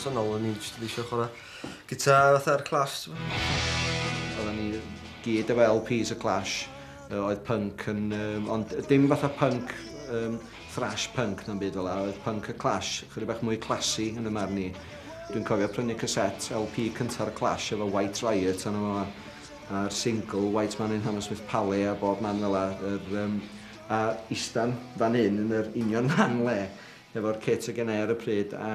personol, o'n i'n eisiau chwarae gitar fatha'r Clash. Oedden ni gyd efo LPs y Clash, oedd punk yn... ond dim fatha punk, thrash punk na'n byd fel oedd punk y Clash, chydig bach mwy classy yn y marn ni. Dwi'n cofio prynu cassette LP cynta'r Clash efo White Riot a'r single White Man in Hammersmith Palais a bob man fel a istan fan hyn yn yr union man le efo'r kit o gennau ar y pryd a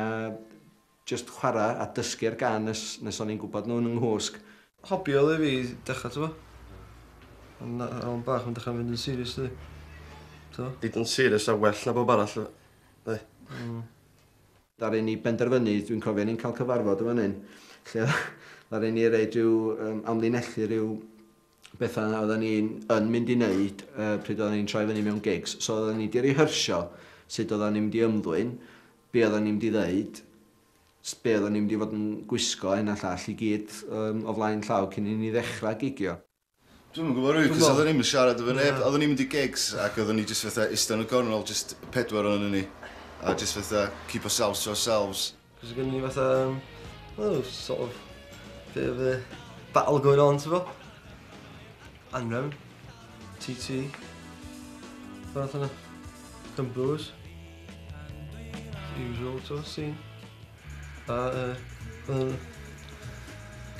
just chwarae a dysgu'r gan nes o'n i'n gwybod nhw'n nghwsg. Hobi oedd fi dechrau, ti'n fo? Ond bach yn dechrau mynd yn serious, di. Dyd yn serious a well na bob arall, di. Daru ni benderfynu, dwi'n cofio ni'n cael cyfarfod yn fan hyn, lle daru ni reid amlinellu rhyw bethau oedden ni'n mynd i wneud pryd oedden ni'n troi fyny mewn gigs. So oedden ni wedi rehearsio sut oedden ni'n mynd i ymddwyn, be oedden ni'n mynd i ddeud, be oedden ni'n mynd i fod yn gwisgo hyn a llall i gyd o flaen llaw cyn i ni ddechrau gigio. Dwi'n gwybod rwy'n cos oedden ni'n mynd siarad efo neb, oedden ni'n mynd i gigs ac oedden ni just fatha ista yn y gornol, just 4 o'n ni. A just fatha keep ourselves to ourselves. Cos gen ni fatha, sort of, bit of a battle going on, ti'n fo? Anrem, TT, fath yna, Cymbrws, usual to scene, a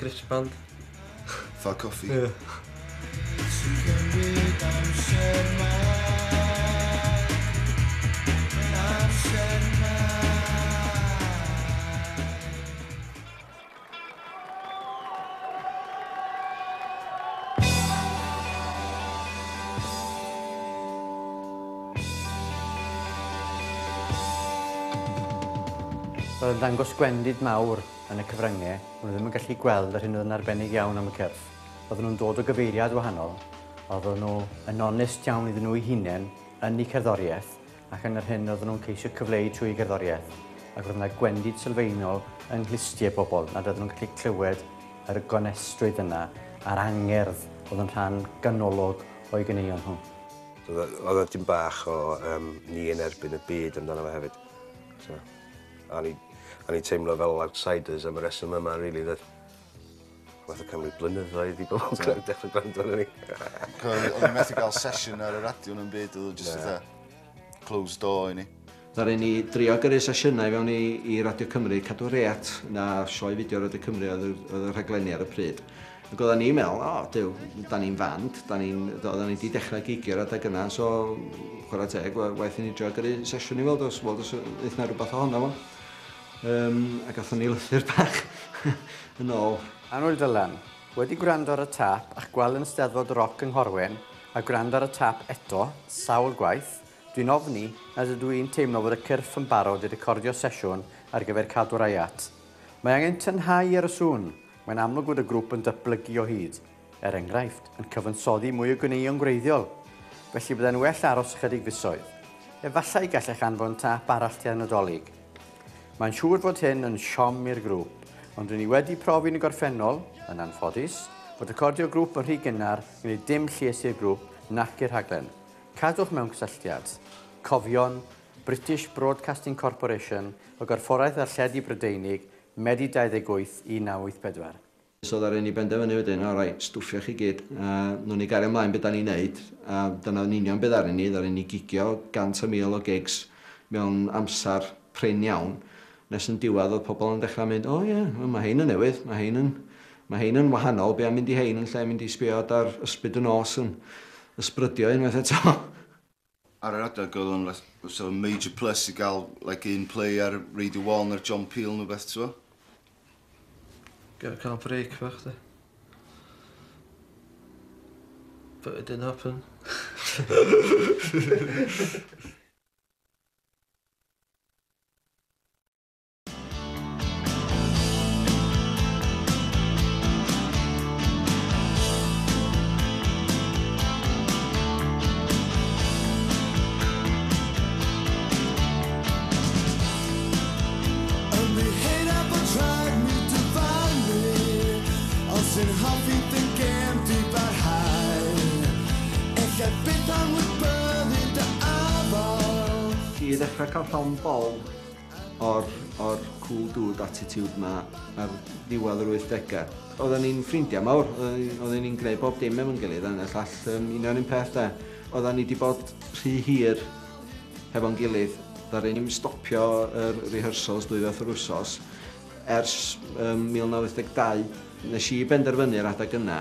Griff band. Fa Cofia. Roedd yn dangos gwendid mawr yn y cyfryngau, ond ddim yn gallu gweld ar hyn oedd yn arbennig iawn am y cyrff. Oedden nhw'n dod o gyfeiriad wahanol, oedden nhw yn onest iawn iddyn nhw eu hunain yn eu cerddoriaeth, ac yn yr hyn oedden nhw'n ceisio cyfleu trwy gerddoriaeth, ac roedd yna gwendid sylfaenol yng nghlustiau pobl nad oedden nhw'n gallu clywed yr gonestrwydd yna a'r angerdd oedd yn rhan ganolog o'i ganeuon nhw. Oedd yna dim bach o ni yn erbyn y byd amdano fe hefyd. A ni'n teimlo fel outsiders am y reswm yma, really, that fath o cymryd blynyddoedd i bobl dechrau gwrando arno ni. Oedd ni'n methu gael sesiwn ar y radio yn byd, oedd just fatha closed door i ni. Ddaru ni drio gyrru sesiynau fewn i Radio Cymru, cadw reat na sioe fideo Radio Cymru oedd y rhaglenni ar y pryd. Ac oedden ni'n meddwl, Duw, da ni'n fand, oedden ni wedi dechrau gigio'r adeg yna, so chwarae teg, waith i ni drio gyrru sesiwn i weld os eith na rhywbeth ohono fo. A gathon ni lythyr bach yn ôl. Anwyl Dylan, wedi gwrando ar y tap ac gweld yn Steddfod Roc yng Nghorwen a gwrando ar y tap eto, sawl gwaith, dwi'n ofni nad ydw i'n teimlo fod y cyrff yn barod i recordio sesiwn ar gyfer cadw'r aiat. Mae angen tynhau ar y sŵn. Mae'n amlwg bod y grŵp yn datblygu o hyd. Enghraifft, yn cyfansoddi mwy o gyneuon gwreiddiol. Felly byddai'n well aros ychydig fusoedd. Efallai gallech anfon tap arall tua'r Nadolig. Mae'n siŵr fod hyn yn siom i'r grŵp, ond rydyn ni wedi profi yn y gorffennol, yn anffodus, bod recordio grŵp yn rhy gynnar gwneud dim lles i'r grŵp nac i'r rhaglen. Cadwch mewn cysylltiad. Cofion, British Broadcasting Corporation, o gorfforaeth arlledu Brydeinig, Medi 28 1984. So ddaru ni benderfynu wedyn, stwffio chi gyd, nhw'n ni gario ymlaen beth da ni'n neud, a dyna'n union beth ddaru ni gigio 100,000 o gigs mewn amser prin iawn. Nes yn diwedd oedd pobl yn dechrau mynd, mae hein yn newydd, mae hein yn wahanol, be am mynd i hein yn lle mynd i sbio ar ysbryd y nos yn ysbrydio unwaith eto. Ar yr adeg oedd o'n major plus i gael un play ar Radio 1 ar John Peel nhw beth, ti'n fo? Cael break fach, di. But it didn't happen. I ddechrau cael llon bol o'r cool dude attitude ma ar ddiwedd yr 80au. Oedden ni'n ffrindiau mawr, oedden ni'n gwneud bob dim efo'n gilydd, a llall union un peth da. Oedden ni wedi bod rhy hir hefo'n gilydd, ddaru ni'n stopio yr rehearsals 2 fath yr wsos. Ers 1982, nes i benderfynu'r adeg yna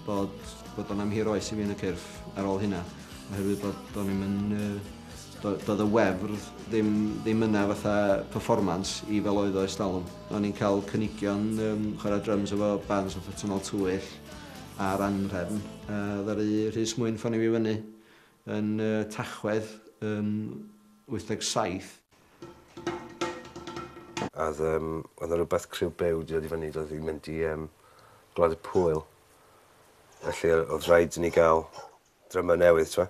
bod o'n amhir oes i fi yn y cyrff ar ôl hynna, oherwydd bod o'n i'n doedd y wefr ddim yna fatha performance i fel oedd o ers talwm. O'n i'n cael cynigion chwarae drums efo bands o ffytynol tywyll a Rhan. Ddaru Rhys Mwyn ffoni fi fyny yn Tachwedd 87. A oedd yna rhywbeth criw bew di oedd i fyny, oedd i'n mynd i Gwlad y Pwyl. Felly oedd rhaid i ni gael drymau newydd, twa.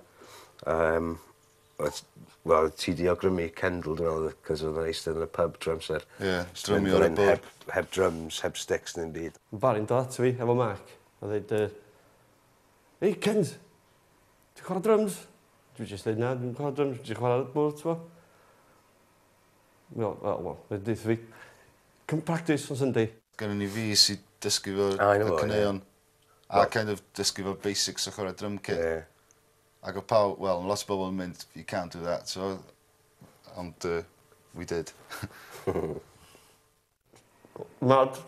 Wel, ti di awgrymu Kendall, dwi'n meddwl, cos oedd yna eistedd yn y pub drwy amser. Ie, strymu o'r pub. Heb drums, heb sticks, ni'n byd. Bari'n dod ato fi, efo Mac. A dweud, Ei, Kens, ti'n chwarae drums? Dwi'n just dweud, na, dwi'n chwarae drums, dwi'n chwarae bwrdd, ti'n fo? Wel, dwi'n dweud fi, come practice on Sunday. Gynnu ni fi sy'n dysgu fo y cyneuon. A kind of dysgu fo basics o chwarae drum kit. Ac o pawb, well, lot o bobl yn mynd, you can't do that, so... Ond, we did. Mad.